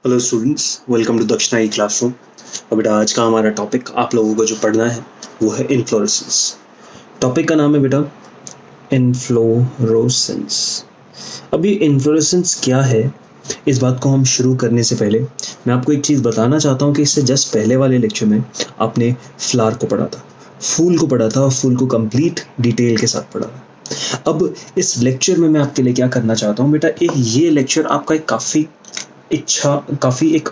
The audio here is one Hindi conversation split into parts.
हेलो स्टूडेंट्स, वेलकम टू दक्षिणा ई क्लासरूम। और बेटा आज का हमारा टॉपिक आप लोगों को जो पढ़ना है वो है इन्फ्लोरेसेंस। टॉपिक का नाम है बेटा इन्फ्लोरेसेंस। अब ये इन्फ्लोरेसेंस क्या है, इस बात को हम शुरू करने से पहले मैं आपको एक चीज़ बताना चाहता हूँ कि इससे जस्ट पहले वाले लेक्चर में आपने फ्लावर को पढ़ा था, फूल को पढ़ा था और फूल को कंप्लीट डिटेल के साथ पढ़ा था। अब इस लेक्चर में मैं आपके लिए क्या करना चाहता हूँ बेटा, ये लेक्चर आपका एक काफ़ी एक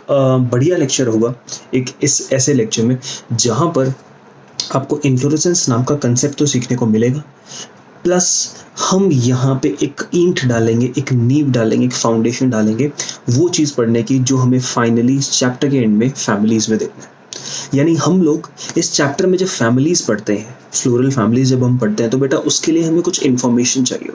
बढ़िया लेक्चर होगा, एक इस ऐसे लेक्चर में जहाँ पर आपको इन्फ्लोरेसेंस नाम का कंसेप्ट तो सीखने को मिलेगा, प्लस हम यहाँ पे एक ईंट डालेंगे, एक नींव डालेंगे, एक फाउंडेशन डालेंगे वो चीज़ पढ़ने की जो हमें फाइनली इस चैप्टर के एंड में फैमिलीज़ में देखना है। यानी हम लोग इस चैप्टर में जब फैमिलीज़ पढ़ते हैं, फ्लोरल फैमिलीज जब हम पढ़ते हैं तो बेटा उसके लिए हमें कुछ इन्फॉर्मेशन चाहिए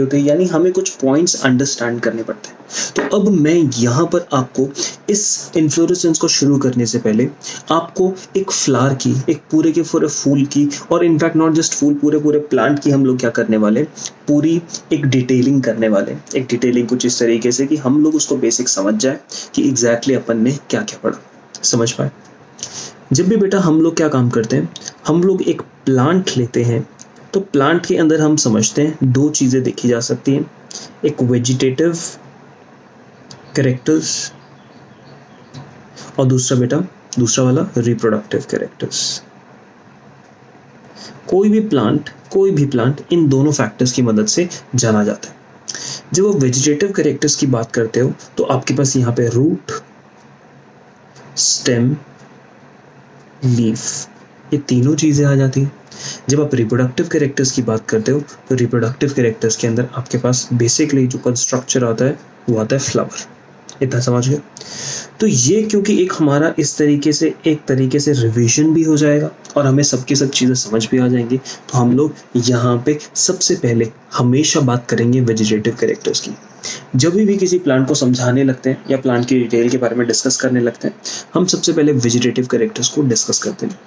होती है, यानी हमें कुछ पॉइंट्स अंडरस्टैंड करने पड़ते हैं। तो अब मैं यहाँ पर आपको इस इन्फ्लोरेसेंस को शुरू करने से पहले आपको एक फ्लावर की, एक पूरे के पूरे फूल की, और इनफैक्ट नॉट जस्ट फूल, पूरे प्लांट की हम लोग क्या करने वाले, पूरी एक डिटेलिंग करने वाले। एक डिटेलिंग कुछ इस तरीके से कि हम लोग उसको बेसिक समझ जाए कि एग्जैक्टली अपन ने क्या क्या पढ़ा, समझ पाए। जब भी बेटा हम लोग क्या काम करते हैं, हम लोग एक प्लांट लेते हैं तो प्लांट के अंदर हम समझते हैं दो चीज़ें देखी जा सकती हैं, एक वेजिटेटिव कैरेक्टर्स और दूसरा वाला रिप्रोडक्टिव कैरेक्टर्स। कोई भी प्लांट इन दोनों फैक्टर्स की मदद से जाना जाता है। जब आप वेजिटेटिव कैरेक्टर्स की बात करते हो तो आपके पास यहाँ पे रूट, स्टेम, लीफ, ये तीनों चीज़ें आ जाती हैं। जब आप रिप्रोडक्टिव कैरेक्टर्स की बात करते हो तो रिप्रोडक्टिव कैरेक्टर्स के अंदर आपके पास बेसिकली जो कंस्ट्रक्चर आता है वो आता है फ्लावर। इतना समझ गए? तो ये क्योंकि एक हमारा एक तरीके से रिवीजन भी हो जाएगा और हमें सबकी सब चीज़ें समझ भी आ जाएंगी, तो हम लोग यहाँ पे सबसे पहले हमेशा बात करेंगे वेजिटेटिव कैरेक्टर्स की। जब भी किसी प्लांट को समझाने लगते हैं या प्लांट की डिटेल के बारे में डिस्कस करने लगते हैं, हम सबसे पहले वेजिटेटिव कैरेक्टर्स को डिस्कस करते हैं।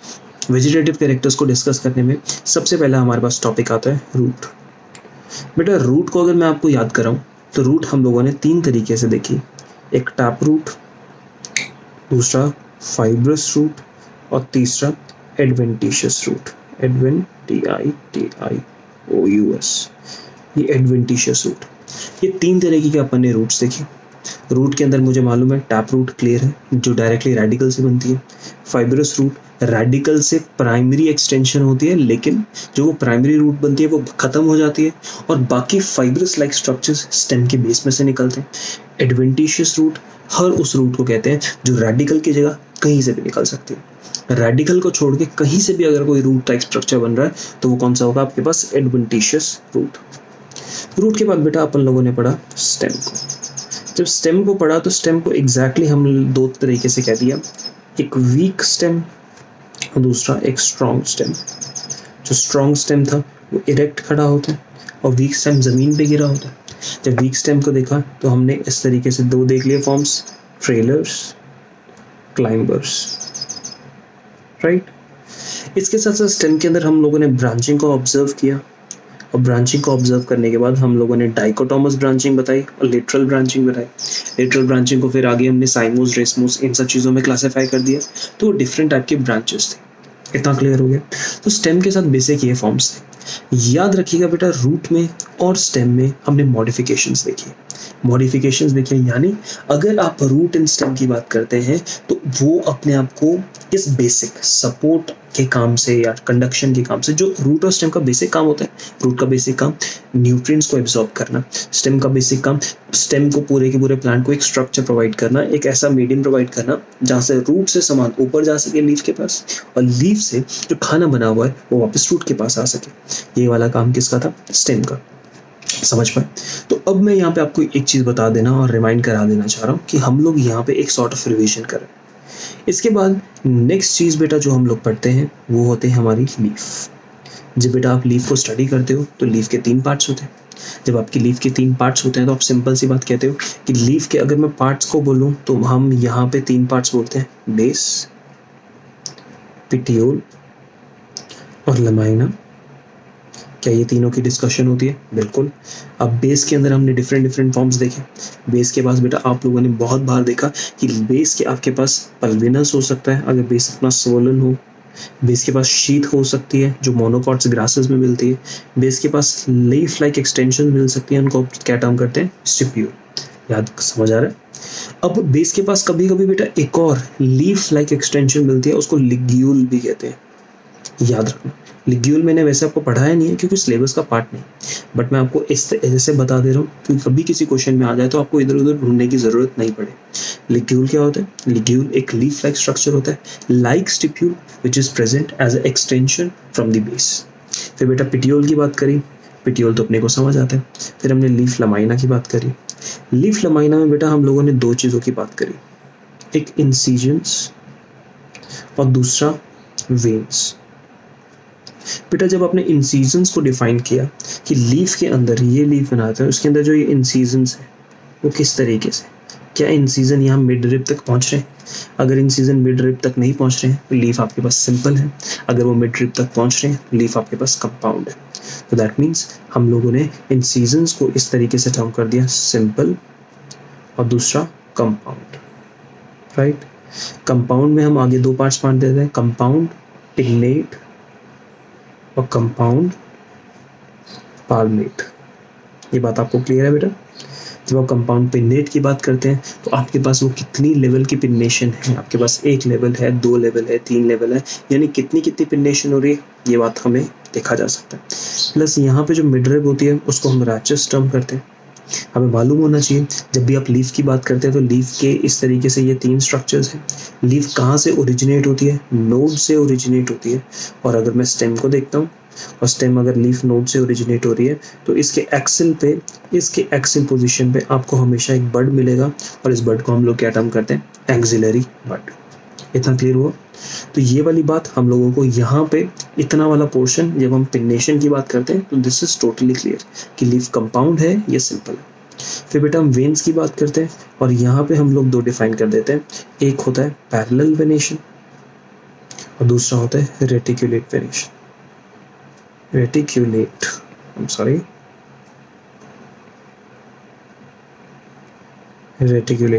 वेजिटेटिव कैरेक्टर्स को डिस्कस करने में सबसे पहला हमारे पास टॉपिक आता है रूट। बेटा रूट को अगर मैं आपको याद कराऊं तो रूट हम लोगों ने तीन तरीके से देखी, एक टैप रूट, दूसरा फाइब्रस रूट और तीसरा एडवेंटिशियस रूट, EDVENTIOUS, ये एडवेंटिशियस रूट। ये तीन तरीके के अपन ने रूट्स देखे। रूट के अंदर मुझे मालूम है टैप रूट क्लियर है, जो डायरेक्टली रेडिकल से बनती है। फाइब्रस रूट रेडिकल से प्राइमरी एक्सटेंशन होती है, लेकिन जो वो प्राइमरी रूट बनती है वो खत्म हो जाती है और बाकी फाइब्रस लाइक स्ट्रक्चर्स स्टेम के बेस में से निकलते हैं। एडवेंटिशियस रूट हर उस रूट को कहते हैं जो रेडिकल की जगह कहीं से भी निकल सकती है। रेडिकल को छोड़ के कहीं से भी अगर कोई रूट टाइप स्ट्रक्चर बन रहा है तो वो कौन सा होगा आपके पास, एडवेंटिशियस रूट। रूट के बाद बेटा अपन लोगों ने पढ़ा स्टेम को। जब स्टेम को पढ़ा तो स्टेम को एग्जैक्टली हम दो तरीके से कह दिया, एक वीक स्टेम और दूसरा एक स्ट्रॉन्ग स्टेम। जो स्ट्रॉन्ग स्टेम था वो इरेक्ट खड़ा होता है और वीक स्टेम ज़मीन पे गिरा होता है। जब वीक स्टेम को देखा तो हमने इस तरीके से दो देख लिए फॉर्म्स, ट्रेलर्स, क्लाइंबर्स, राइट। इसके साथ साथ स्टेम के अंदर हम लोगों ने ब्रांचिंग को ऑब्जर्व किया और ब्रांचिंग को ऑब्जर्व करने के बाद हम लोगों ने डाइकोटोमस ब्रांचिंग बताई और लेटरल ब्रांचिंग बताई। लेटरल ब्रांचिंग को फिर आगे हमने साइमोस, रेसमोस, इन सब चीज़ों में क्लासिफाई कर दिया, तो वो डिफरेंट टाइप के ब्रांचेस थे। इतना क्लियर हो गया? तो स्टेम के साथ बेसिक ये फॉर्म्स थे। याद रखिएगा बेटा, रूट में और स्टेम में हमने मॉडिफिकेशंस देखी, यानी अगर आप रूट एंड स्टेम की बात करते हैं तो वो अपने आप को इस बेसिक सपोर्ट के काम से या कंडक्शन के काम से, जो रूट और स्टेम का बेसिक काम होता है, रूट का बेसिक काम न्यूट्रिएंट्स को एब्जॉर्ब करना, स्टेम का बेसिक काम स्टेम को पूरे के पूरे प्लांट को एक स्ट्रक्चर प्रोवाइड करना, एक ऐसा मीडियम प्रोवाइड करना जहाँ से रूट से सामान ऊपर जा सके लीफ के पास और लीफ से जो खाना बना हुआ है वो वापस रूट के पास आ सके। ये वाला काम किसका था, स्टेम का। समझ पाए? तो अब मैं यहाँ पे आपको एक चीज़ बता देना और रिमाइंड करा देना चाह रहा हूँ कि हम लोग यहाँ पे एक सॉर्ट ऑफ रिविजन करें। इसके बाद नेक्स्ट चीज़ बेटा जो हम लोग पढ़ते हैं वो होते हैं हमारी लीफ। जब बेटा आप लीफ को स्टडी करते हो तो लीफ के तीन पार्ट्स होते हैं। जब आपकी लीफ के तीन पार्ट्स होते हैं तो आप सिंपल सी बात कहते हो कि लीफ के, अगर मैं पार्ट्स को बोलूँ तो हम यहाँ पे तीन पार्ट्स बोलते हैं, बेस, पिटियोल और लमाइना, क्या ये तीनों की डिस्कशन होती है? बिल्कुल। अब बेस के अंदर हमने डिफरेंट डिफरेंट फॉर्म्स देखे। बेस के पास बेटा आप लोगों ने बहुत बार देखा कि बेस के आपके पास पल्विनस हो सकता है अगर बेस अपना स्वोलन हो। बेस के पास शीथ हो सकती है जो मोनोकॉट्स ग्रासेस में मिलती है। बेस के पास लीफ लाइक एक्सटेंशन मिल सकती है, उनको क्या टर्म करते हैं? स्टिप्यूल। याद समझ आ रहा है? अब बेस के पास कभी कभी बेटा एक और लीफ लाइक एक्सटेंशन मिलती है, उसको लिग्यूल भी कहते हैं। याद रखना, लिग्यूल मैंने वैसे आपको पढ़ाया नहीं है क्योंकि सिलेबस का पार्ट नहीं, बट मैं आपको इस ऐसे बता दे रहा हूँ कि कभी किसी क्वेश्चन में आ जाए तो आपको इधर उधर ढूंढने की जरूरत नहीं पड़े। लिग्यूल क्या होता है? लिग्यूल एक लीफ लाइक स्ट्रक्चर होता है, like stipule which is present as a extension from the base. फिर बेटा पिटियोल की बात करी, पिटियोल तो अपने को समझ आता है। फिर हमने लीफ लमाइना की बात करी। लीफ लमाइना में बेटा हम लोगों ने दो चीज़ों की बात करी, एक इंसिजन्स और दूसरा वेन्स। बेटा जब आपने इंसिजन्स को डिफाइन किया कि लीफ के अंदर ये लीफ बनाते हैं, उसके अंदर जो ये इंसिजन्स है वो किस तरीके से, क्या इंसिजन यहाँ मिड रिब तक पहुंच रहे हैं? अगर इंसिजन मिड रिब तक नहीं पहुंच रहे हैं तो लीफ आपके पास सिंपल है, अगर वो मिड रिब तक पहुंच रहे हैं लीफ आपके पास कंपाउंड है। तो दैट मीन्स हम लोगों ने इंसिजन्स को इस तरीके से टर्म कर दिया, सिंपल और दूसरा कंपाउंड, राइट। कंपाउंड में हम आगे दो पार्ट्स बांट देते हैं, कंपाउंड पिन्नेट और कंपाउंड पाल्मेट। ये बात आपको क्लियर है बेटा? जब आप कंपाउंड पिन्नेट की बात करते हैं तो आपके पास वो कितनी लेवल की पिन्नेशन है, आपके पास एक लेवल है, दो लेवल है, तीन लेवल है, यानी कितनी कितनी पिन्नेशन हो रही है, ये बात हमें देखा जा सकता है। प्लस यहाँ पे जो मिड रिब होती है उसको हम रैचेस टर्म करते हैं। हमें मालूम होना चाहिए जब भी आप लीफ की बात करते हैं तो लीफ के इस तरीके से ये तीन स्ट्रक्चर्स हैं। लीफ कहाँ से ओरिजिनेट होती है? नोड से ओरिजिनेट होती है। और अगर मैं स्टेम को देखता हूँ और स्टेम अगर लीफ नोड से ओरिजिनेट हो रही है तो इसके एक्सिल पोजीशन पे आपको हमेशा एक बड मिलेगा और इस बड को हम लोग क्या टर्म करते हैं? एक्सिलरी बड। इतना क्लियर हुआ? तो ये वाली बात हम लोगों को यहाँ पे इतना वाला पोर्शन जब हम पिन्नेशन की बात करते हैं तो दिस इज टोटली क्लियर कि लीफ कंपाउंड है या सिंपल है। फिर बेटा हम वेन्स की बात करते हैं और यहाँ पे हम लोग दो डिफाइन कर देते हैं, एक होता है पैरेलल वेनेशन और दूसरा होता है रेटिकुलेट वेनेशन। रेटिकुलेट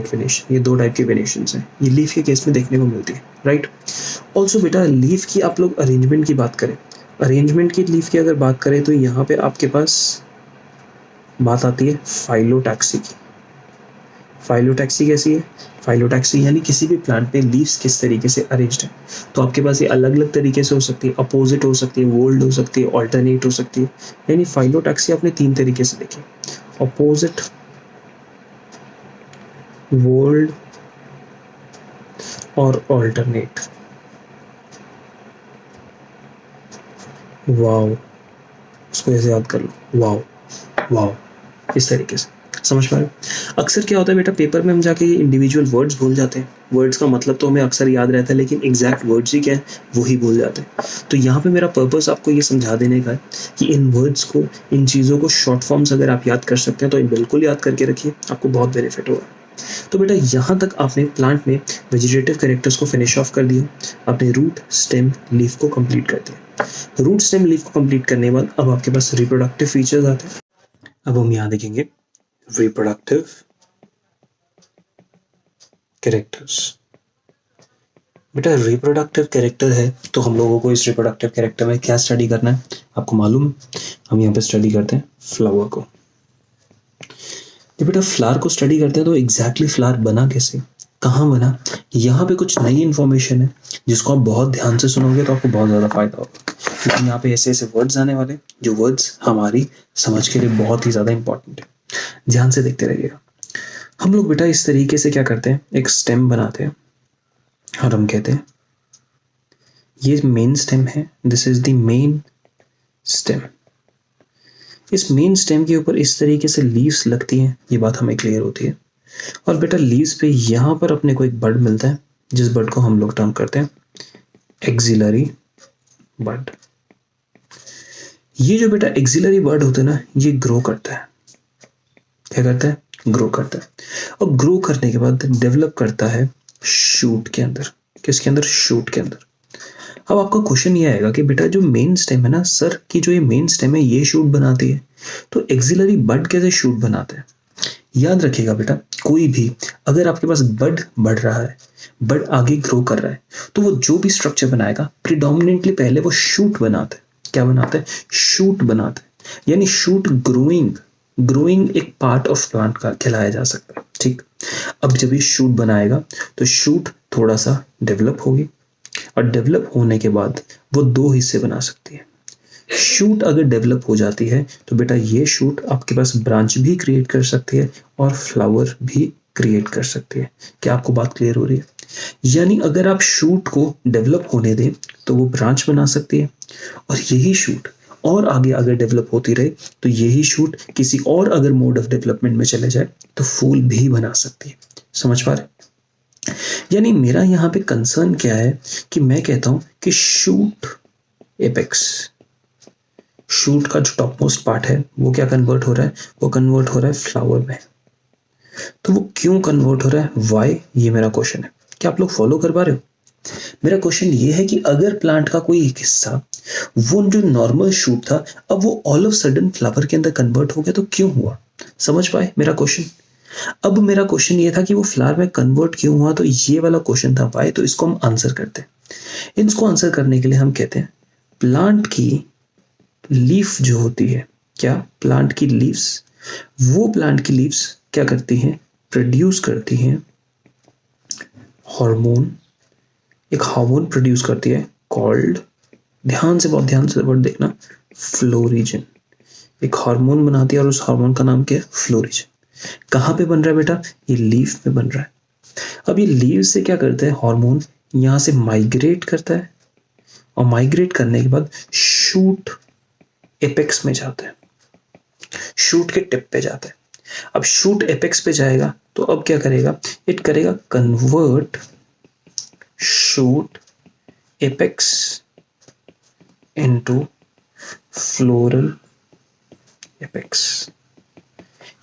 वेनेशन, ये दो टाइप की वेनेशंस हैं, ये लीफ के केस में देखने को मिलती है, राइट। ऑल्सो बेटा लीफ की आप लोग अरेंजमेंट की बात करें, अरेंजमेंट की लीफ की अगर बात करें तो यहाँ पे आपके पास बात आती है फाइलोटैक्सी की। फाइलोटैक्सी कैसी है? फाइलोटैक्सी यानी किसी भी प्लांट में लीव्स किस तरीके से अरेंज्ड है। तो आपके पास ये अलग अलग तरीके से हो सकती है, अपोजिट हो सकती है, वोल्ड हो सकती है, ऑल्टरनेट हो सकती है। यानी फाइलोटैक्सी आपने तीन तरीके से देखी, अपोजिट, वोल्ड और ऑल्टरनेट। वाओ, उसको ऐसे याद कर लो, वाओ वाओ, इस तरीके से समझ पा रहे हो? अक्सर क्या होता है बेटा पेपर में हम जाके इंडिविजुअल वर्ड्स भूल जाते हैं, वर्ड्स का मतलब तो हमें अक्सर याद रहता है लेकिन एग्जैक्ट वर्ड्स ही क्या है वो ही भूल जाते हैं। तो यहाँ पे मेरा पर्पस आपको ये समझा देने का है कि इन वर्ड्स को, इन चीज़ों को शॉर्ट फॉर्म्स अगर आप याद कर सकते हैं तो बिल्कुल याद करके रखिए, आपको बहुत बेनिफिट होगा। तो बेटा यहाँ तक आपने प्लांट में वेजिटेटिव कैरेक्टर्स को फिनिश ऑफ कर दिया, आपने रूट, स्टेम, लीफ को कंप्लीट कर दिया। रूट, स्टेम, लीफ को कंप्लीट करने के बाद अब आपके पास रिप्रोडक्टिव फीचर्स आते हैं। अब हम यहाँ देखेंगे रिप्रोडक्टिव कैरेक्टर्स। बेटा रिप्रोडक्टिव कैरेक्टर है तो हम लोगों को इस रिप्रोडक्टिव कैरेक्टर में क्या स्टडी करना है आपको मालूम है? हम यहाँ पे स्टडी करते हैं फ्लावर को। जब बेटा फ्लावर को स्टडी करते हैं तो एग्जैक्टली फ्लावर बना कैसे, कहाँ बना, यहाँ पे कुछ नई इन्फॉर्मेशन है जिसको आप बहुत ध्यान से सुनोगे तो आपको बहुत ज़्यादा फायदा होगा, क्योंकि यहाँ पे ऐसे ऐसे वर्ड्स आने वाले जो वर्ड्स हमारी समझ के लिए बहुत ही ज़्यादा इंपॉर्टेंट है। ध्यान से देखते रहिएगा। हम लोग बेटा इस तरीके से क्या करते हैं, एक स्टेम बनाते हैं और हम कहते हैं ये मेन स्टेम है, this is the main stem. इस मेन स्टेम के ऊपर इस तरीके से लीव्स लगती हैं, ये बात हमें क्लियर होती है। और बेटा लीव्स पे यहाँ पर अपने को एक बड मिलता है जिस बड को हम लोग टर्म करते हैं एक्सिलरी बड। ये जो बेटा एक्सिलरी बड होता है ना, ये ग्रो करता है। क्या करता है? ग्रो करता है। और ग्रो करने के बाद डेवलप करता है शूट के अंदर। किसके अंदर? शूट के अंदर। अब आपका क्वेश्चन ये आएगा कि बेटा जो मेन स्टेम है ना सर, कि जो ये मेन स्टेम है ये शूट बनाती है, तो एक्सिलरी बड कैसे शूट बनाते हैं? याद रखिएगा बेटा, कोई भी अगर आपके पास बड बढ़ रहा है, बड आगे ग्रो कर रहा है, तो वो जो भी स्ट्रक्चर बनाएगा प्रिडोमिनेंटली पहले वो शूट बनाता है। क्या बनाता है? शूट बनाता है। यानी शूट ग्रोइंग, ग्रोइंग एक पार्ट ऑफ प्लांट का कहलाया जा सकता है। ठीक, अब जब ये शूट बनाएगा तो शूट थोड़ा सा डेवलप होगी, और डेवलप होने के बाद वो दो हिस्से बना सकती है। शूट अगर डेवलप हो जाती है तो बेटा ये शूट आपके पास ब्रांच भी क्रिएट कर सकती है और फ्लावर भी क्रिएट कर सकती है। क्या आपको बात क्लियर हो रही है? यानी अगर आप शूट को डेवलप होने दें तो वो ब्रांच बना सकती है, और यही शूट और आगे अगर डेवलप होती रहे तो यही शूट किसी और अगर मोड ऑफ डेवलपमेंट में चले जाए तो फूल भी बना सकती है। समझ पा रहे? यानी मेरा यहाँ पे कंसर्न क्या है कि मैं कहता हूं कि शूट एपेक्स, शूट का जो टॉप मोस्ट पार्ट है वो क्या कन्वर्ट हो रहा है? वो कन्वर्ट हो रहा है फ्लावर में। तो वो क्यों कन्वर्ट हो रहा है? वाई? ये मेरा क्वेश्चन है। क्या आप लोग फॉलो कर पा रहे हो? मेरा क्वेश्चन ये है कि अगर प्लांट का कोई एक हिस्सा, वो जो नॉर्मल शूट था, अब वो ऑल ऑफ सडन फ्लावर के अंदर कन्वर्ट हो गया, तो क्यों हुआ? समझ पाए मेरा क्वेश्चन? अब मेरा क्वेश्चन ये था कि वो फ्लावर में कन्वर्ट क्यों हुआ, तो ये वाला क्वेश्चन था वाई। तो इसको हम आंसर करते हैं। इसको आंसर करने के लिए हम कहते हैं प्लांट की लीफ जो होती है, क्या प्लांट की लीव्स, वो प्लांट की लीव्स क्या करती हैं? प्रोड्यूस करती हैं हार्मोन। एक हार्मोन प्रोड्यूस करती है कॉल्ड, ध्यान से, बहुत ध्यान से वर्ड देखना, फ्लोरिजन। एक हार्मोन बनाती है और उस हार्मोन का नाम क्या है? फ्लोरिजन। कहाँ पे बन रहा है बेटा? ये लीफ में बन रहा है। अब ये लीव से क्या करता है? हार्मोन यहां से माइग्रेट करता है, और माइग्रेट करने के बाद शूट एपेक्स में जाता है, शूट के टिप पे जाता है। अब शूट एपेक्स पे जाएगा तो अब क्या करेगा? इट करेगा convert shoot apex into floral apex.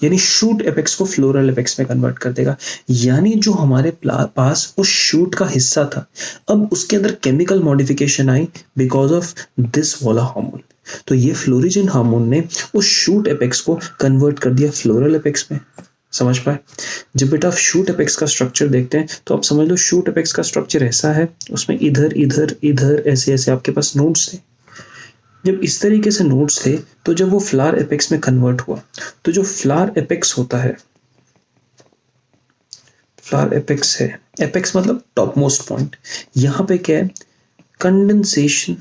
यानी शूट एपेक्स को फ्लोरल एपेक्स में कन्वर्ट कर देगा। यानी जो हमारे पास उस शूट का हिस्सा था, अब उसके अंदर chemical modification I because of this वाला हार्मोन। तो ये फ्लोरिजन हार्मोन ने उस शूट एपेक्स को कन्वर्ट कर दिया फ्लोरल एपेक्स में। समझ पाए? जब बेटा आप शूट एपेक्स का स्ट्रक्चर देखते हैं तो आप समझ लो शूट एपेक्स का स्ट्रक्चर ऐसा है, उसमें इधर इधर इधर ऐसे ऐसे आपके पास नोड्स थे। जब इस तरीके से नोड्स थे तो जब वो फ्लावर एपेक्स में कन्वर्ट हुआ, तो जो फ्लावर एपेक्स होता है, फ्लावर एपेक्स है, एपेक्स मतलब टॉप मोस्ट पॉइंट, यहां पे क्या है? कंडेंसेशन।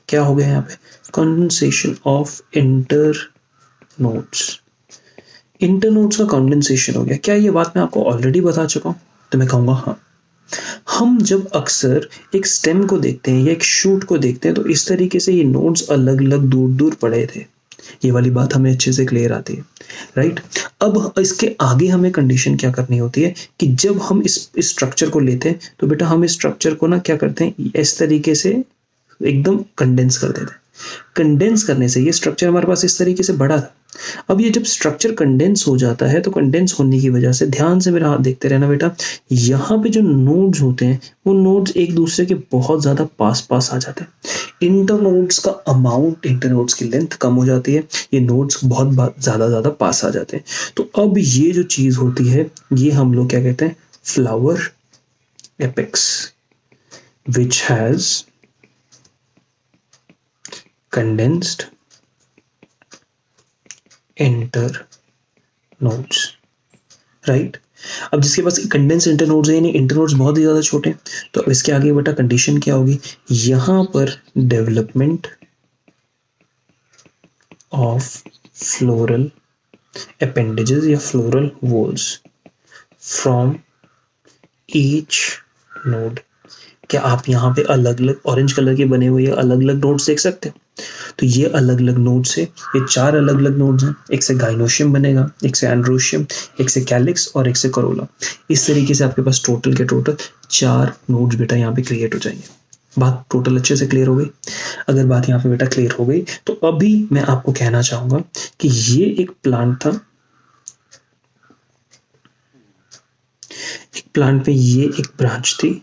क्या हो गया यहाँ पे? Condensation of inter nodes. Inter nodes का कंडेंसेशन हो गया। क्या ये बात मैं आपको ऑलरेडी बता चुका हूं? तो मैं कहूंगा हाँ। हम जब अक्सर एक स्टेम को देखते हैं या एक शूट को देखते हैं तो इस तरीके से ये नोड्स अलग अलग दूर दूर पड़े थे। ये वाली बात हमें अच्छे से क्लियर आती है, राइट? अब इसके आगे हमें कंडीशन क्या करनी होती है कि जब हम इस स्ट्रक्चर को लेते हैं तो बेटा हम इस स्ट्रक्चर को ना क्या करते हैं? इस तरीके से एकदम कंडेंस कर देते हैं। कंडेंस करने से ये स्ट्रक्चर हमारे पास इस तरीके से बड़ा था। अब ये जब स्ट्रक्चर कंडेंस हो जाता है तो कंडेंस होने की वजह से, ध्यान से मेरा हाथ देखते रहना बेटा, यहाँ पे जो नोड्स होते हैं वो नोड्स एक दूसरे के बहुत ज्यादा पास पास आ जाते हैं। इंटरनोड्स का अमाउंट, इंटरनोड्स की लेंथ कम हो जाती है, ये नोड्स बहुत ज्यादा पास आ जाते हैं। तो अब ये जो चीज होती है ये हम लोग क्या कहते हैं? Flower apex which has condensed internodes, right? अब जिसके पास कंडेंस्ड इंटरनोड्स है, यानी इंटरनोड्स बहुत ही ज्यादा छोटे हैं, तो अब इसके आगे बेटा कंडीशन क्या होगी? यहां पर डेवलपमेंट ऑफ फ्लोरल अपेंडेजेस या floral walls from each node. क्या आप यहाँ पे अलग अलग ऑरेंज कलर के बने हुए अलग अलग नोड्स देख सकते हो? तो ये अलग अलग नोड्स है, ये चार अलग अलग नोड्स हैं। एक से गाइनोशियम बनेगा, एक से एंड्रोशियम, एक से कैलिक्स और एक से करोला। इस तरीके से आपके पास टोटल के टोटल 4 नोड्स बेटा यहाँ पे क्रिएट हो जाएंगे। बात टोटल अच्छे से क्लियर हो गई? अगर बात यहाँ पे बेटा क्लियर हो गई तो अभी मैं आपको कहना चाहूंगा कि ये एक प्लांट था, एक प्लांट पे ये एक ब्रांच थी,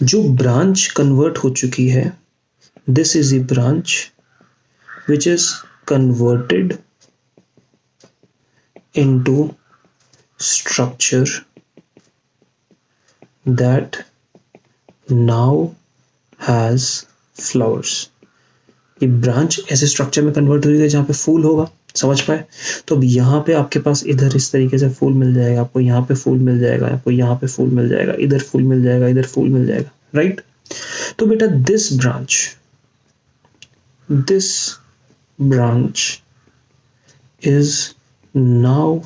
जो ब्रांच कन्वर्ट हो चुकी है, this is a branch which is converted into structure that now has flowers. ये ब्रांच ऐसे स्ट्रक्चर में कन्वर्ट हुई है जहाँ पे फूल होगा, समझ पाए? तो अब यहाँ पे आपके पास इधर इस तरीके से फूल मिल जाएगा, आपको यहाँ पे फूल मिल जाएगा, आपको यहाँ पे फूल मिल जाएगा, इधर फूल मिल जाएगा, इधर फूल मिल जाएगा, राइट? तो बेटा this branch is now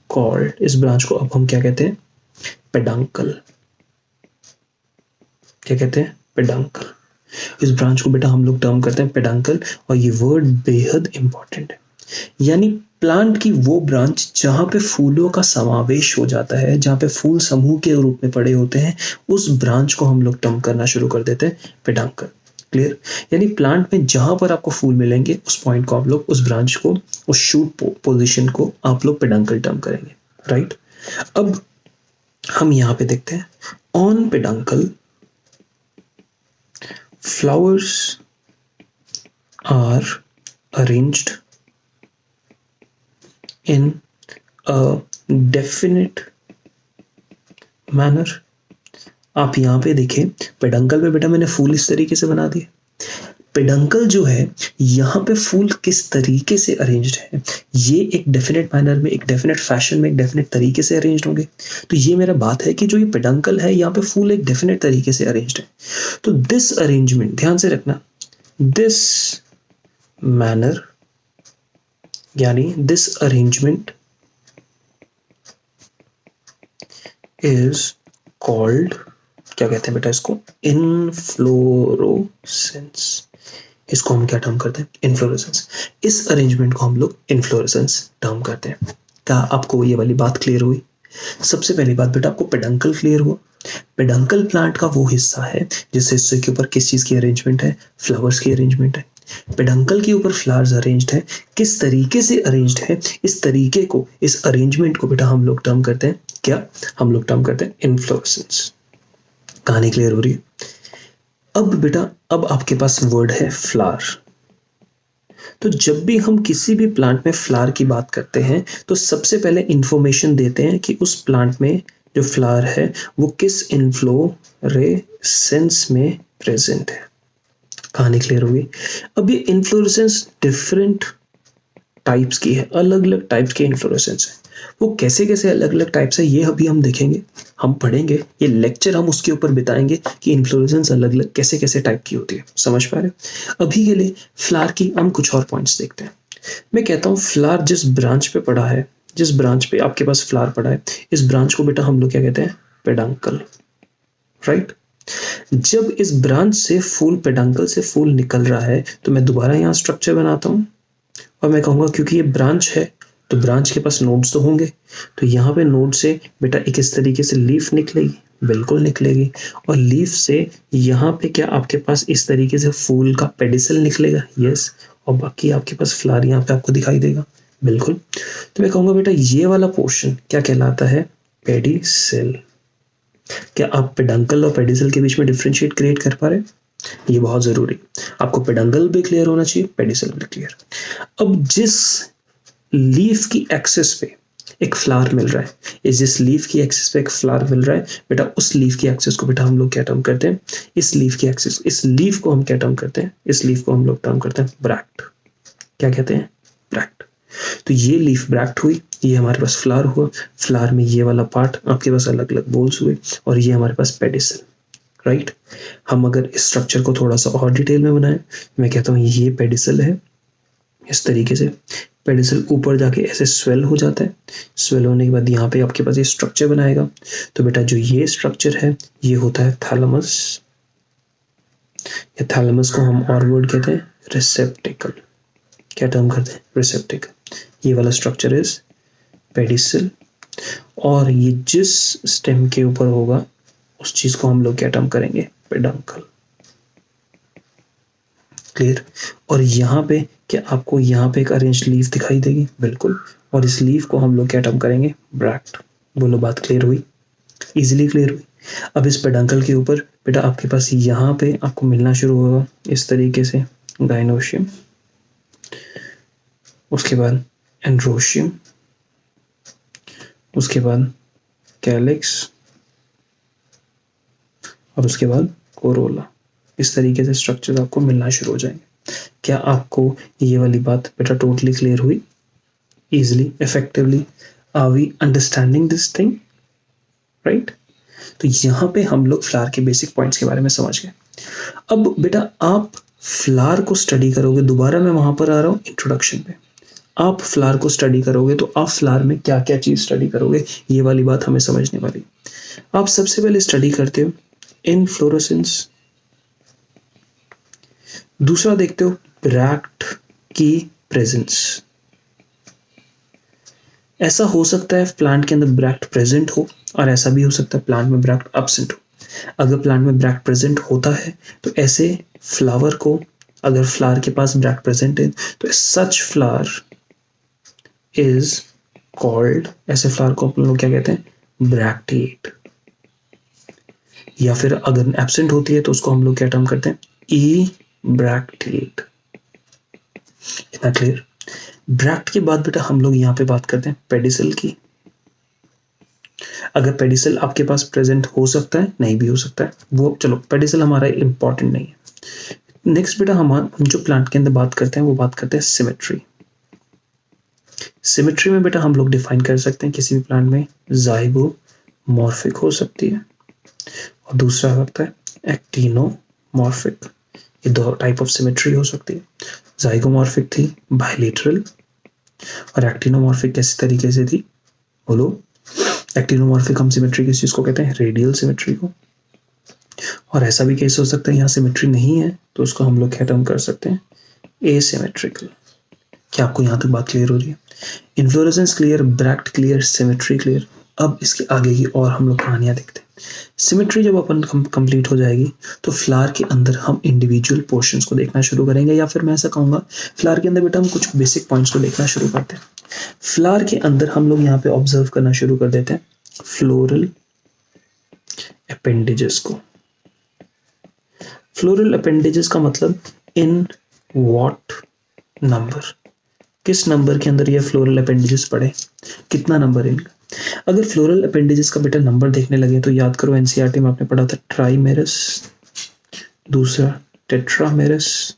called, इस ब्रांच को अब हम क्या कहते हैं? पेडंकल। क्या कहते हैं? पेडंकल। इस ब्रांच को बेटा हम लोग टर्म करते हैं पेडंकल, और ये वर्ड बेहद इंपॉर्टेंट है। यानी प्लांट की वो ब्रांच जहां पे फूलों का समावेश हो जाता है, जहां पे फूल समूह के रूप में पड़े होते हैं, उस ब्रांच को हम लोग टर्म करना शुरू कर देते हैं पेडंकल। क्लियर? यानी प्लांट में जहां पर आपको फूल मिलेंगे, उस पॉइंट को आप लोग, उस ब्रांच को, उस शूट पोजीशन को आप लोग पेडंकल टर्म करेंगे, राइट? अब हम यहां पे देखते हैं, on peduncle flowers are arranged in a definite manner। आप यहां पे देखें, पेडंकल पे बेटा मैंने फूल इस तरीके से बना दिए। पेडंकल जो है, यहाँ पे फूल किस तरीके से अरेंज्ड है, ये एक डेफिनेट मैनर में, एक डेफिनेट फैशन में, एक डेफिनेट तरीके से अरेंज्ड होंगे। तो ये मेरा बात है कि जो ये पेडंकल है, यहाँ पे फूल एक डेफिनेट तरीके से अरेंज्ड है। तो दिस अरेंजमेंट, ध्यान से रखना, दिस मैनर यानी दिस अरेंजमेंट इज कॉल्ड, क्या कहते हैं बेटा इसको? इनफ्लोरोसेंस। इसको हम क्या टर्म करते हैं? इन्फ्लोरेसेंस। इस अरेंजमेंट को हम लोग इन्फ्लोरेसेंस टर्म करते हैं। क्या आपको ये वाली बात क्लियर हुई? सबसे पहली बात बेटा आपको पेडंकल क्लियर हुआ। पेडंकल प्लांट का वो हिस्सा है जिस हिस्से के ऊपर किस चीज की अरेंजमेंट है? फ्लावर्स की अरेंजमेंट है। पेडंकल के ऊपर फ्लावर्स अरेंज्ड है, किस तरीके से अरेंज्ड है, इस तरीके को, इस अरेंजमेंट को बेटा हम लोग टर्म करते हैं क्या? हम लोग टर्म करते हैं इन्फ्लोरेसेंस। कहानी क्लियर हो रही है? अब बेटा, अब आपके पास वर्ड है फ्लावर। तो जब भी हम किसी भी प्लांट में फ्लावर की बात करते हैं, तो सबसे पहले इंफॉर्मेशन देते हैं कि उस प्लांट में जो फ्लावर है वो किस इन्फ्लोरेसेंस में प्रेजेंट है। कहानी क्लियर होगी? अब ये इन्फ्लोरेसेंस डिफरेंट टाइप्स की है, अलग अलग टाइप्स के इन्फ्लोरेसेंस है। वो कैसे कैसे अलग अलग टाइप्स है, ये अभी हम देखेंगे, हम पढ़ेंगे, ये लेक्चर हम उसके ऊपर बिताएंगे कि इन्फ्लोरेसेंस अलग अलग कैसे कैसे टाइप की होती है। समझ पा रहे हो? अभी के लिए फ्लावर की हम कुछ और पॉइंट्स देखते हैं। मैं कहता हूँ फ्लावर जिस ब्रांच पे पड़ा है, जिस ब्रांच पे आपके पास फ्लावर पड़ा है, इस ब्रांच को बेटा हम लोग क्या कहते हैं? Peduncle, right? जब इस ब्रांच से फूल, पेडंकल से फूल निकल रहा है, तो मैं दोबारा यहाँ स्ट्रक्चर बनाता हूँ और मैं कहूँगा क्योंकि ये ब्रांच है तो ब्रांच के पास नोड्स तो होंगे, तो यहाँ पे नोड से बेटा एक इस तरीके से लीफ निकलेगी, बिल्कुल निकलेगी, और लीफ से यहाँ पे क्या आपके पास इस तरीके से फूल का पेडिसल निकलेगा, यस, और बाकी आपके पास फ्लावर यहाँ पे आपको दिखाई देगा, बिल्कुल। तो मैं कहूँगा बेटा ये वाला पोर्शन क्या कहलाता है? पेडिसल। क्या आप पेडंकल और पेडिसल के बीच में डिफरेंशिएट क्रिएट कर पा रहे? ये बहुत जरूरी, आपको पेडंकल भी क्लियर होना चाहिए, पेडिसल भी क्लियर। अब जिस लीफ की एक्सिस पे एक फ्लावर मिल रहा है, जिस लीफ की एक्सिस पे एक फ्लावर मिल रहा है बेटा, उस लीफ की एक्सिस को बेटा हम लोग क्या टर्म करते हैं? इस लीफ की एक्सिस, इस लीफ को हम क्या टर्म करते हैं? इस लीफ को हम लोग टर्म करते हैं ब्रैक्ट। क्या कहते हैं? ब्रैक्ट। तो ये लीफ ब्रैक्ट हुई, ये हमारे पास फ्लावर हुआ, फ्लावर में ये वाला पार्ट आपके पास अलग अलग बोल्स हुए, और ये हमारे पास पेडिसल, राइट? हम अगर इस स्ट्रक्चर को थोड़ा सा और डिटेल में बनाएं, मैं कहता हूँ ये पेडिसल है, इस तरीके से पेडिसल ऊपर जाके ऐसे स्वेल हो जाता है, स्वेल होने के बाद यहाँ पे आपके पास ये स्ट्रक्चर बनाएगा। तो बेटा जो ये स्ट्रक्चर है ये होता है थैलेमस, या थैलेमस को हम और वर्ड कहते हैं रिसेप्टिकल। क्या टर्म करते हैं? रिसेप्टिकल। ये वाला स्ट्रक्चर इज पेडिसल, और ये जिस स्टेम के ऊपर होगा उस चीज को हम लोग क्या टर्म करेंगे? पेडंकल। क्लियर? और यहाँ पे क्या आपको यहाँ पे एक अरेंज लीफ दिखाई देगी? बिल्कुल। और इस लीफ को हम लोग क्या टर्म करेंगे? ब्रैक्ट। बोलो बात क्लियर हुई? इजीली क्लियर हुई? अब इस पेडंकल के ऊपर बेटा आपके पास यहाँ पे आपको मिलना शुरू होगा इस तरीके से गाइनोशियम, उसके बाद एंड्रोशियम, उसके बाद कैलिक्स और उसके बाद कोरोला। इस तरीके से स्ट्रक्चर आपको मिलना शुरू हो जाएंगे। क्या आपको ये वाली बात बेटा टोटली क्लियर हुई? Easily, effectively, are we understanding this thing, right? तो यहाँ पे हम लोग फ्लावर के बेसिक पॉइंट्स के बारे में समझ गए। अब बेटा आप फ्लावर को स्टडी करोगे, दोबारा मैं वहां पर आ रहा हूँ इंट्रोडक्शन पे। आप फ्लावर को स्टडी करोगे तो आप फ्लावर में क्या क्या चीज स्टडी करोगे, ये वाली बात हमें समझने वाली। आप सबसे पहले स्टडी करते हो इनफ्लोरेसेंस, दूसरा देखते हो ब्रैक्ट की प्रेजेंस। ऐसा हो सकता है प्लांट के अंदर ब्रैक्ट प्रेजेंट हो और ऐसा भी हो सकता है प्लांट में ब्रैक्ट एब्सेंट हो। अगर प्लांट में ब्रैक्ट प्रेजेंट होता है तो ऐसे फ्लावर को, अगर फ्लावर के पास ब्रैक्ट प्रेजेंट है तो सच फ्लावर इज कॉल्ड, ऐसे फ्लावर को अपन लोग क्या कहते हैं, ब्रैक्टिएट। या फिर अगर एब्सेंट होती है तो उसको हम लोग क्या टर्म करते हैं, ई ब्रैक्टिएट। इतना क्लियर? ब्रैक्ट के बाद बेटा हम लोग यहाँ पे बात करते हैं पेडिसल की। अगर पेडिसल आपके पास प्रेजेंट हो सकता है, नहीं भी हो सकता है, वो चलो पेडिसल हमारा इंपॉर्टेंट नहीं है। नेक्स्ट बेटा हम जो प्लांट के अंदर बात करते हैं वो बात करते हैं सिमेट्री। सिमेट्री में बेटा हम लोग डिफाइन कर सकते हैं किसी भी प्लांट में ज़ाइगोमॉर्फिक हो सकती है और दूसरा होता है एक्टिनोमॉर्फिक। ये दो टाइप ऑफ सिमेट्री हो सकती है। ज़ाइगोमॉर्फिक थी बायलेटरल और एक्टिनोमॉर्फिक कैसे तरीके से थी, बोलो? एक्टिनोमॉर्फिक हम सिमेट्री किस चीज को कहते हैं, रेडियल सिमेट्री को। और ऐसा भी केस हो सकता है यहाँ सिमेट्री नहीं है तो उसको हम लोग क्या टर्म कर सकते हैं, एसिमेट्रिकल। क्या आपको यहाँ तक बात क्लियर हो रही है? Inflorescence clear, bract clear, symmetry clear. अब इसके आगे की और हम लोग कहानियां देखते हैं। सिमेट्री जब अपन कंप्लीट हो जाएगी तो फ्लावर के अंदर हम इंडिविजुअल पोर्शंस को देखना शुरू करेंगे, या फिर मैं ऐसा कहूंगा फ्लावर के अंदर बेटा हम कुछ बेसिक पॉइंट्स को देखना शुरू करते हैं। फ्लावर के अंदर हम लोग यहाँ पे ऑब्जर्व करना शुरू कर देते हैं फ्लोरल अपेंडेजेस को। फ्लोरल अपेंडेजेस का मतलब इन व्हाट नंबर, किस नंबर के अंदर ये फ्लोरल अपेंडेजेस पड़े, कितना नंबर है इनका। अगर फ्लोरल अपेंडेजेस का बेटा नंबर देखने लगे तो याद करो एनसीईआरटी में आपने पढ़ा था ट्राइमेरस, दूसरा टेट्रामेरस,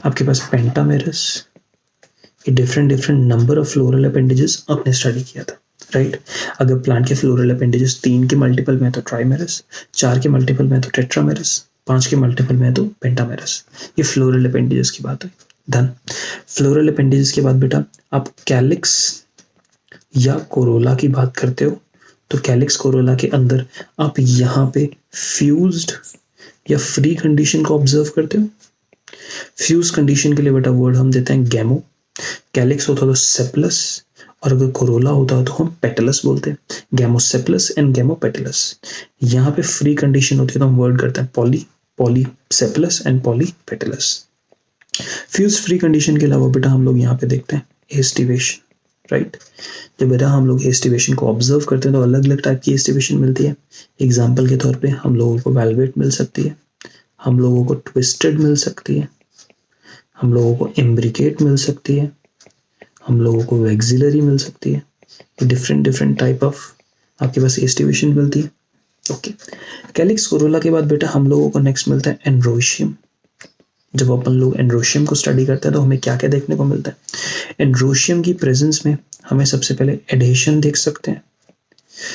आपके पास पेंटामेरस। ये different number of floral appendages आपने स्टडी किया था, राइट? अगर प्लांट के फ्लोरल अपेंडेजेस 3 के मल्टीपल में तो ट्राइमेरस, 4 के मल्टीपल में तो टेट्रामेरस, 5 के मल्टीपल में तो पेंटामेरस। ये फ्लोरल अपेंडेजेस की बात है। डन। फ्लोरल अपेंडेजेस के बाद बेटा आप कैलिक्स या कोरोला की बात करते हो तो कैलिक्स कोरोला के अंदर आप यहाँ पे फ्यूज्ड या फ्री कंडीशन को ऑब्जर्व करते हो। फ्यूज कंडीशन के लिए बेटा वर्ड हम देते हैं गैमो। कैलिक्स होता तो सेप्लस और अगर कोरोला होता तो हम पेटलस बोलते हैं, गैमोसेप्लस एंड गैमोपेटलस। यहाँ पे फ्री कंडीशन होती है तो हम वर्ड करते हैं polysepalous and polypetalous. Fuse free condition के अलावा बेटा हम लोग यहाँ पे देखते हैं एस्टिवेशन, राइट? जब बेटा हम लोग एस्टिवेशन को ऑब्जर्व करते हैं तो अलग अलग टाइप की एस्टिवेशन मिलती है। एग्जाम्पल के तौर पे हम लोगों को वेलवेट मिल सकती है, हम लोगों को ट्विस्टेड मिल सकती है, हम लोगों को एम्ब्रिकेट मिल सकती है, हम लोगों को वैक्सिलरी मिल सकती है। डिफरेंट टाइप ऑफ आपके पास एस्टिवेशन मिलती है। ओके, कैलिक्स कोरोला के बाद बेटा हम लोगों को नेक्स्ट मिलता है एंड्रोशियम। जब अपन लोग एंड्रोशियम को स्टडी करते हैं तो हमें क्या क्या देखने को मिलता है? एंड्रोशियम की प्रेजेंस में हमें सबसे पहले एडेशन देख सकते हैं।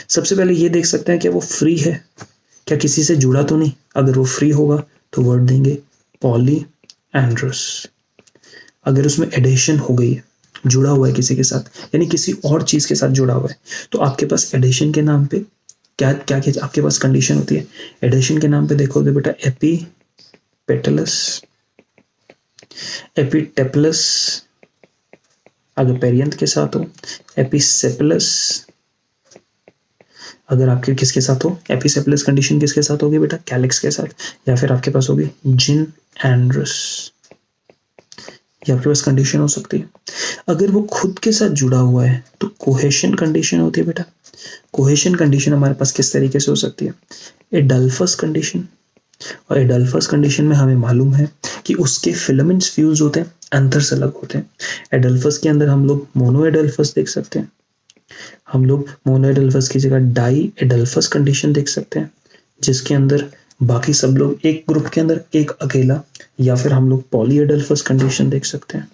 सबसे पहले ये देख सकते हैं कि वो फ्री है, क्या किसी से जुड़ा तो नहीं। अगर वो फ्री होगा तो वर्ड देंगे पॉलीएंड्रस। अगर उसमें एडेशन हो गई है, जुड़ा हुआ है किसी के साथ, यानी किसी और चीज के साथ जुड़ा हुआ है, तो आपके पास एडेशन के नाम पे क्या क्या आपके पास कंडीशन होती है। एडेशन के नाम पे देखोगे बेटा एपीपेटलस, एपिटेपलस अगर पेरियंथ के साथ हो, एपिसेपलस अगर आपके किसके साथ हो, एपिसेपलस कंडीशन किसके साथ होगी बेटा, कैलिक्स के साथ, या फिर आपके पास होगी जिन एंड्रस, ये आपके पास कंडीशन हो सकती है। अगर वो खुद के साथ जुड़ा हुआ है तो कोहेशन कंडीशन होती है बेटा। कोहेशन कंडीशन हमारे पास किस तरीके से हो सकती है? Adelphous condition. और एडल्फस कंडीशन में हमें मालूम है कि उसके फिलामेंट्स फ्यूज होते हैं, एंथर्स अलग होते हैं। एडल्फस के अंदर हम लोग मोनो एडल्फस देख सकते हैं, हम लोग मोनो एडल्फस की जगह डाई एडल्फस कंडीशन देख सकते हैं, जिसके अंदर बाकी सब लोग एक ग्रुप के अंदर एक अकेला, या फिर हम लोग पॉली एडल्फस कंडीशन देख सकते हैं।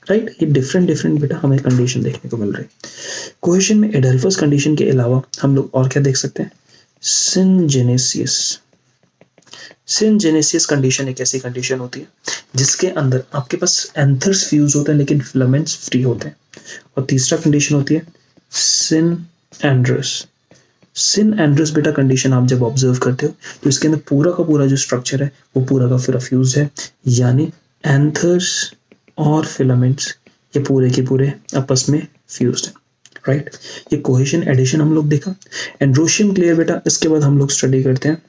राइट, ये डिफरेंट डिफरेंट बेटा हमें कंडीशन देखने को मिल रही है। कोहेशन में एडल्फस कंडीशन के अलावा हम लोग और क्या देख सकते हैं? सिनजेनेसियस। सिनजेनेसियस कंडीशन एक ऐसी कंडीशन होती है जिसके अंदर आपके पास एंथर्स फ्यूज होते हैं लेकिन फिलामेंट्स फ्री होते हैं। और तीसरा कंडीशन होती है सिन एंड्रस। सिन एंड्रस बेटा कंडीशन आप जब ऑब्जर्व करते हो तो इसके अंदर पूरा का पूरा जो स्ट्रक्चर है वो पूरा का पूरा फ्यूज है, यानी एंथर्स और फिलामेंट्स ये पूरे के पूरे आपस में फ्यूज्ड है। राइट, ये कोहेशन एडिशन हम लोग देखा। एंड्रोशियम क्लियर बेटा। इसके बाद हम लोग स्टडी करते हैं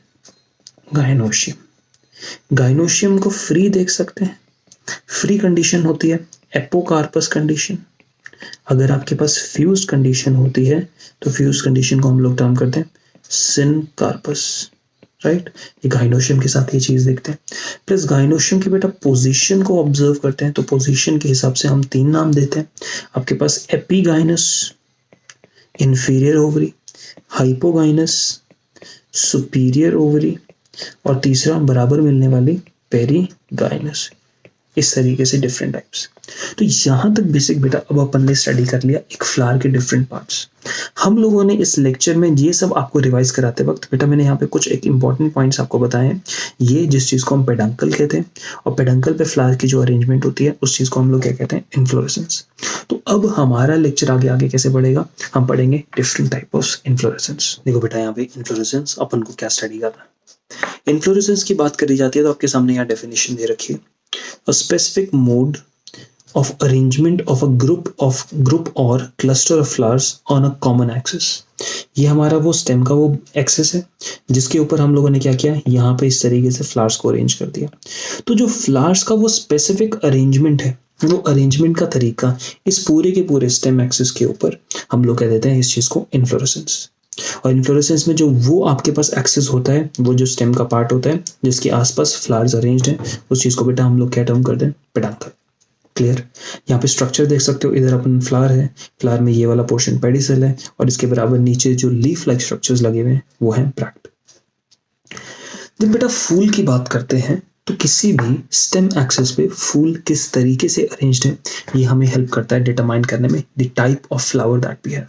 गायनोशियम। गायनोशियम को फ्री देख सकते हैं। फ्री कंडीशन होती है एपोकार्पस कंडीशन। अगर आपके पास फ्यूज कंडीशन होती है तो फ्यूज कंडीशन को हम लोग टर्म करते हैं सिनकार्पस। राइट, ये गायनोशियम के साथ ये चीज देखते हैं। प्लस गायनोशियम की बेटा पोजीशन को ऑब्जर्व करते हैं तो पोजीशन के हिसाब से हम 3 नाम देते हैं। आपके पास epigynous, inferior ovary, hypogynous, superior ovary, और तीसरा बराबर मिलने वाली पेरीगाइनस। इस तरीके से डिफरेंट टाइप्स। तो यहां तक बेसिक बेटा अब अपन ने स्टडी कर लिया एक फ्लावर के डिफरेंट पार्ट्स। हम लोगों ने इस लेक्चर में ये सब आपको रिवाइज कराते वक्त बेटा मैंने यहाँ पे कुछ एक इंपॉर्टेंट पॉइंट्स आपको बताए हैं। ये जिस चीज को हम पेडंकल कहते हैं, और पेडंकल पे फ्लावर की जो अरेंजमेंट होती है उस चीज को हम लोग क्या कहते हैं? इन्फ्लोरेसेंस। तो अब हमारा लेक्चर आगे आगे कैसे बढ़ेगा? हम पढ़ेंगे डिफरेंट टाइप ऑफ इन्फ्लोरेसेंस। देखो बेटा यहाँ पे इन्फ्लोरेसेंस अपन को क्या स्टडी करना है। इन्फ्लोरेसेंस की बात करी जाती है तो आपके सामने यहाँ डेफिनेशन दे रखी है। A specific mode of arrangement of a group or cluster of flowers on a common axis। ये हमारा वो स्टेम का वो एक्सिस है जिसके ऊपर हम लोगों ने क्या किया, यहाँ पे इस तरीके से फ्लावर्स को अरेंज कर दिया। तो जो फ्लावर्स का वो स्पेसिफिक अरेंजमेंट है, वो अरेंजमेंट का तरीका इस पूरे के पूरे स्टेम एक्सिस के ऊपर हम लोग कह देते हैं इस चीज को इन्फ्लोरेसेंस। और इन्फ्लोरेसेंस में जो वो आपके पास एक्सिस होता है, वो जो स्टेम का पार्ट होता है जिसके आसपास फ्लावर्स अरेंज्ड हैं, उस चीज को बेटा हम लोग क्या टर्म करते हैं? पेडंकल। क्लियर। यहाँ पे स्ट्रक्चर देख सकते हो, इधर अपन फ्लावर है, फ्लावर में ये वाला पोर्शन पेडिसल है और इसके बराबर नीचे जो लीफ लाइक स्ट्रक्चर्स लगे हुए हैं वो है ब्रैक्ट। जब बेटा फूल की बात करते हैं तो किसी भी स्टेम एक्सिस पे फूल किस तरीके से अरेंज्ड है ये हमें हेल्प करता है डिटरमाइन करने में the type of flower that we have.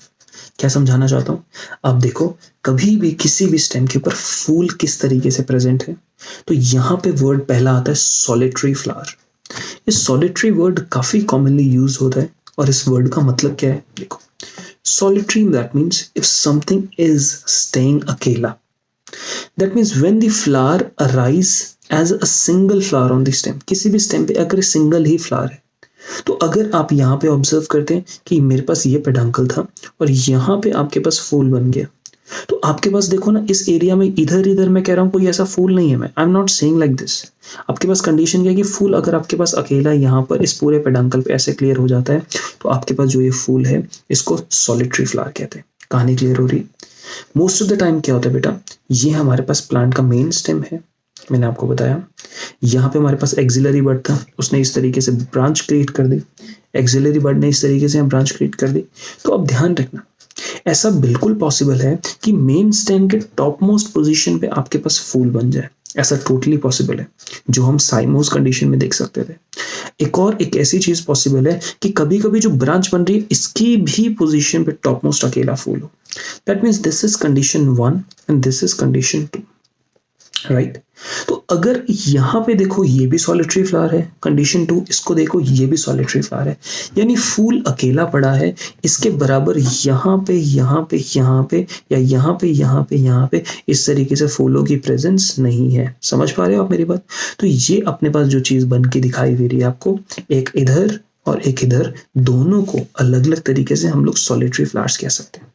क्या समझाना चाहता हूं? आप देखो कभी भी किसी भी स्टेम के ऊपर फूल किस तरीके से प्रेजेंट है, तो यहाँ पे वर्ड पहला आता है सॉलिटरी फ्लावर। इस सॉलिटरी वर्ड काफी कॉमनली यूज होता है और इस वर्ड का मतलब क्या है? देखो, solitary that means if something is staying अकेला, that means when the flower arise as a single flower on the stem. किसी भी स्टेम पे अगर सिंगल ही फ्लावर है, तो अगर आप यहाँ पे ऑब्जर्व करते हैं कि मेरे पास ये पेडंकल था और यहाँ पे आपके पास फूल बन गया, तो आपके पास देखो ना इस एरिया में इधर इधर मैं कह रहा हूँ कोई ऐसा फूल नहीं है। मैं I am not saying like this. आपके पास कंडीशन क्या है कि फूल अगर आपके पास अकेला यहाँ पर इस पूरे पेडंकल पे ऐसे क्लियर हो जाता है, तो आपके पास जो ये फूल है इसको सॉलिटरी फ्लावर कहते हैं। कहानी क्लियर हो रही? मोस्ट ऑफ द टाइम क्या होता है बेटा, ये हमारे पास प्लांट का मेन स्टेम है, मैंने आपको बताया। यहाँ पे हमारे पास एक्सिलरी बर्ड था, उसने इस तरीके से ब्रांच क्रिएट कर दी, एक्सिलरी बर्ड ने इस तरीके से ब्रांच क्रिएट कर दी। तो अब ध्यान रखना, ऐसा बिल्कुल पॉसिबल है कि मेन स्टेम के टॉप मोस्ट पोजीशन पे आपके पास फूल बन जाए, ऐसा टोटली पॉसिबल है, जो हम साइमोस कंडीशन में देख सकते थे। एक ऐसी चीज पॉसिबल है कि कभी कभी जो ब्रांच बन रही है इसकी भी पोजीशन पे टॉप मोस्ट अकेला फूल हो। That means this is condition 1 and this is condition 2। Right, तो अगर यहाँ पे देखो ये भी सॉलिटरी फ्लावर है, कंडीशन 2, इसको देखो ये भी सॉलिटरी फ्लावर है, यानी फूल अकेला पड़ा है, इसके बराबर यहाँ पे यहाँ पे यहाँ पे या यहाँ पे यहाँ पे यहाँ पे इस तरीके से फूलों की प्रेजेंस नहीं है। समझ पा रहे हो आप मेरी बात? तो ये अपने पास जो चीज बन के दिखाई दे रही है आपको, एक इधर और एक इधर, दोनों को अलग अलग तरीके से हम लोग सॉलिटरी फ्लावर्स कह सकते हैं।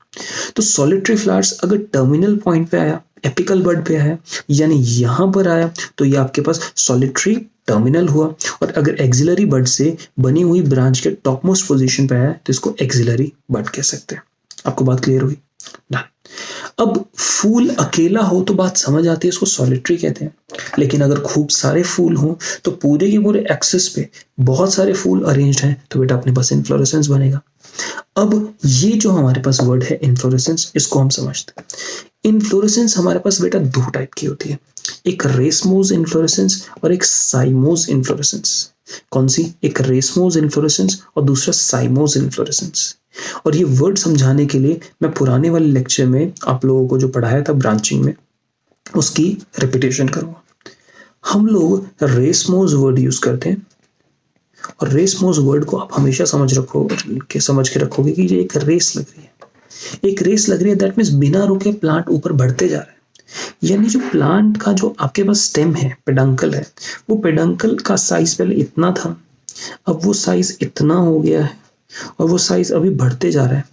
तो सॉलिटरी फ्लावर्स अगर टर्मिनल पॉइंट पे आया, एपिकल बर्ड पे आया, यानी यहां पर आया, तो ये आपके पास सॉलिटरी टर्मिनल हुआ, और अगर एक्सिलरी बड से बनी हुई ब्रांच के टॉप मोस्ट पोजिशन पे आया तो इसको एक्सिलरी बड कह सकते हैं। आपको बात क्लियर हुई? अब फूल अकेला हो तो बात समझ आती है, इसको सॉलिटरी कहते हैं। लेकिन अगर खूब सारे फूल हों तो पूरे के पूरे एक्सिस पे बहुत सारे फूल अरेंज्ड हैं तो बेटा अपने पास इन्फ्लोरेसेंस बनेगा। अब ये जो हमारे पास वर्ड है इन्फ्लोरेसेंस, इसको हम समझते हैं। इन्फ्लोरेसेंस हमारे पास बेटा दो टाइप की होती है, एक रेसमोस इन्फ्लोरेसेंस और एक साइमोस इन्फ्लोरेसेंस। कौन सी? एक रेसमोस इन्फ्लोरेसेंस और दूसरा साइमोस इन्फ्लोरेसेंस। और ये वर्ड समझाने के लिए मैं पुराने वाले लेक्चर में आप लोगों को जो पढ़ाया था ब्रांचिंग में, उसकी रिपीटेशन करूंगा। हम लोग रेसमोस वर्ड यूज करते हैं, और रेसमोस वर्ड को आप हमेशा समझ के रखोगे कि ये एक रेस लग रही है। एक रेस लग रही है, दैट मीन्स बिना रुके प्लांट ऊपर बढ़ते जा रहा है। यानी जो प्लांट का जो आपके पास स्टेम है, पेडंकल है, वो पेडंकल का साइज पहले इतना था, अब वो साइज इतना हो गया है, और वो साइज अभी बढ़ते जा रहा है।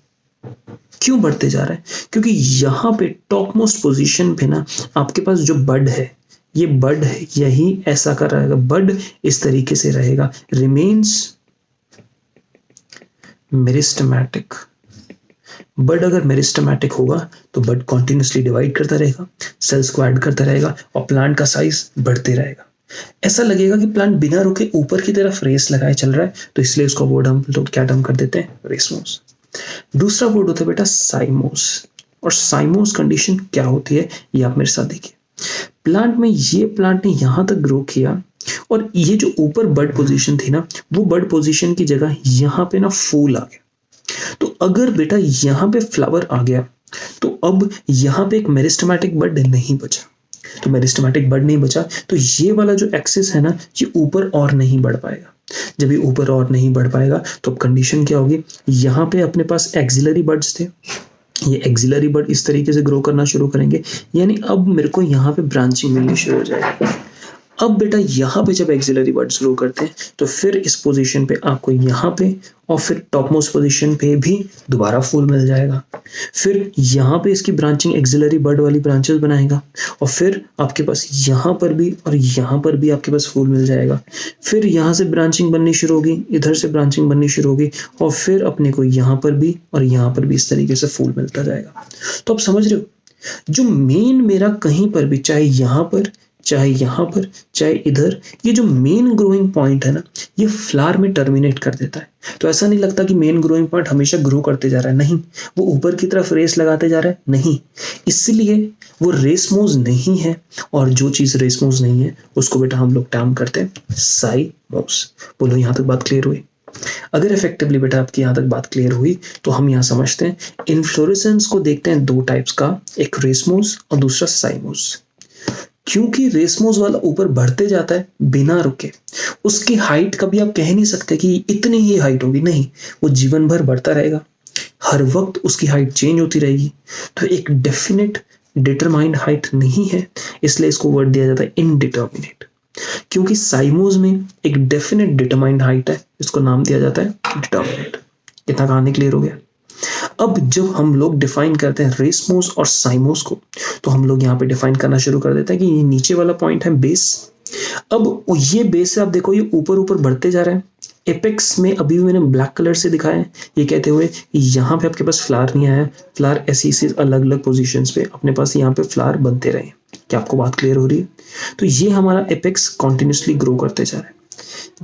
क्यों बढ़ते जा रहा है? क्योंकि यहाँ पे टॉप मोस्ट पोजिशन पे ना आपके पास जो बड है, ये बड है, यही ऐसा कर रहेगा, बड इस तरीके से रहेगा, रिमेन्स मेरिस्टेमेटिक। बड अगर मेरिस्टेमेटिक होगा तो बड कॉन्टिन्यूसली डिवाइड करता रहेगा, सेल्स को ऐड करता रहेगा, और प्लांट का साइज बढ़ते रहेगा। ऐसा लगेगा कि प्लांट बिना रुके ऊपर की तरफ रेस लगाए चल रहा है, तो इसलिए उसका वर्ड हम लोग क्या टर्म कर देते हैं? रेसमोस। दूसरा वर्ड होता है बेटा साइमोस। और साइमोस कंडीशन क्या होती है ये आप मेरे साथ देखिए। प्लांट में ये प्लांट ने यहां तक ग्रो किया, और ये जो ऊपर बड पोजीशन थी ना, वो बड पोजीशन की जगह यहां पे ना फूल आ गया। तो अगर बेटा यहां पे फ्लावर आ गया तो अब यहां पे एक मेरिस्टेमेटिक बड नहीं बचा, तो मेरिस्टेमेटिक बड नहीं बचा तो ये वाला जो एक्सिस है ना, ये ऊपर और नहीं बढ़ पाएगा। जब ये ऊपर और नहीं बढ़ पाएगा तो अब कंडीशन क्या होगी? यहाँ पे अपने पास एक्सिलरी बड्स थे, ये एक्सिलरी बड इस तरीके से ग्रो करना शुरू करेंगे, यानी अब मेरे को यहाँ पे ब्रांचिंग मिलनी शुरू हो जाएगी। अब बेटा यहाँ पे जब एक्सिलरी बड्स ग्रो करते हैं तो फिर इस पोजीशन पे आपको यहाँ पे और फिर टॉप मोस्ट पोजीशन पे भी दोबारा फूल मिल जाएगा। फिर यहाँ पे इसकी ब्रांचिंग एक्सिलरी बड वाली ब्रांचेस बनाएगा, और फिर आपके पास यहाँ पर भी और यहाँ पर भी आपके पास फूल मिल जाएगा। फिर यहाँ से ब्रांचिंग बननी शुरू होगी, इधर से ब्रांचिंग बननी शुरू होगी, और फिर अपने को यहाँ पर भी और यहाँ पर भी इस तरीके से फूल मिलता जाएगा। तो आप समझ रहे हो, जो मेन मेरा कहीं पर भी, चाहे यहाँ पर, चाहे यहाँ पर, चाहे इधर, ये जो मेन ग्रोइंग पॉइंट है ना, ये फ्लावर में टर्मिनेट कर देता है। तो ऐसा नहीं लगता कि मेन ग्रोइंग पॉइंट हमेशा ग्रो करते जा रहा है, नहीं, वो ऊपर की तरफ रेस लगाते जा रहा है, नहीं, इसलिए वो रेसमोस नहीं है। और जो चीज रेसमोस नहीं है उसको बेटा हम लोग टर्म करते हैं साइमोस। बोलो यहाँ तक बात क्लियर हुई? अगर इफेक्टिवली बेटा आपकी यहाँ तक बात क्लियर हुई तो हम यहाँ समझते हैं इन्फ्लोरेसेंस को देखते हैं दो टाइप्स का, एक रेसमोस और दूसरा साइमोस। क्योंकि रेसमोस वाला ऊपर बढ़ते जाता है बिना रुके, उसकी हाइट कभी आप कह नहीं सकते कि इतनी ही हाइट होगी, नहीं, वो जीवन भर बढ़ता रहेगा, हर वक्त उसकी हाइट चेंज होती रहेगी। तो एक डेफिनेट डिटरमाइंड हाइट नहीं है, इसलिए इसको वर्ड दिया जाता है इनडिटर्मिनेट। क्योंकि साइमोस में एक डेफिनेट डिटरमाइंड हाइट है, इसको नाम दिया जाता है डिटर्मिनेट। इतना कहानी क्लियर हो गया? अब जब हम लोग डिफाइन करते हैं रेसमोस और साइमोस को, तो हम लोग यहाँ पे डिफाइन करना शुरू कर देते हैं कि ये नीचे वाला पॉइंट है बेस। अब ये बेस से आप देखो ये ऊपर ऊपर बढ़ते जा रहे हैं। एपेक्स में अभी मैंने ब्लैक कलर से दिखाया है, ये कहते हुए यहाँ पे आपके पास फ्लावर नहीं आया, फ्लावर ऐसी अलग अलग पोजिशंस पे अपने पास यहाँ पे फ्लावर बनते रहे। क्या आपको बात क्लियर हो रही है? तो ये हमारा एपेक्स कॉन्टिन्यूसली ग्रो करते जा रहा है।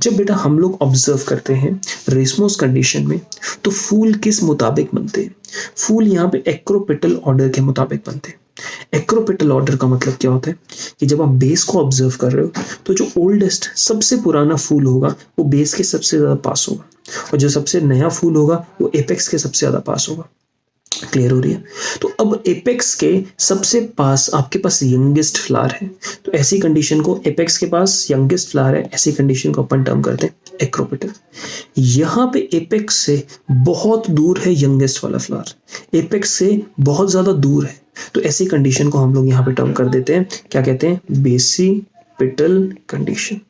जब बेटा हम लोग ऑब्जर्व करते हैं रेसमोस कंडीशन में, तो फूल किस मुताबिक बनते हैं? फूल यहाँ पे एक्रोपेटल ऑर्डर के मुताबिक बनते हैं। एक्रोपेटल ऑर्डर का मतलब क्या होता है कि जब आप बेस को ऑब्जर्व कर रहे हो तो जो ओल्डेस्ट सबसे पुराना फूल होगा वो बेस के सबसे ज्यादा पास होगा, और जो सबसे नया फूल होगा वो एपेक्स के सबसे ज्यादा पास होगा। क्लियर हो रही है? तो अब एपेक्स के सबसे पास आपके पास यंगेस्ट फ्लावर है, तो ऐसी कंडीशन को, एपेक्स के पास यंगेस्ट फ्लावर है, ऐसी कंडीशन को अपन टर्म करते हैं एक्रोपेटल। यहाँ पे एपेक्स से बहुत दूर है यंगेस्ट वाला फ्लावर, एपेक्स से बहुत ज्यादा दूर है, तो ऐसी कंडीशन को हम लोग यहाँ पे टर्म कर देते हैं, क्या कहते हैं? Basipetal condition.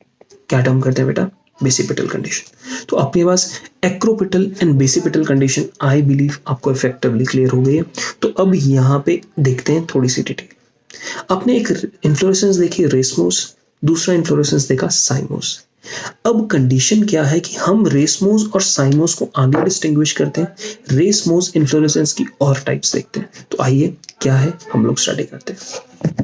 क्या टर्म करते हैं बेटा? Basipetal condition. तो आपके पास acropetal and basipetal condition I believe आपको इफेक्टिवली क्लियर हो गई है। तो अब यहाँ पे देखते हैं थोड़ी सी डिटेल। आपने एक इन्फ्लोरेसेंस देखी रेसमोस, दूसरा इन्फ्लोरेसेंस देखा साइमोस। अब कंडीशन क्या है कि हम रेसमोस और साइमोस को आगे डिस्टिंग्विश करते हैं, रेसमोस इन्फ्लोरेसेंस की और टाइप्स देखते हैं। तो आइए क्या है हम लोग स्टडी करते हैं।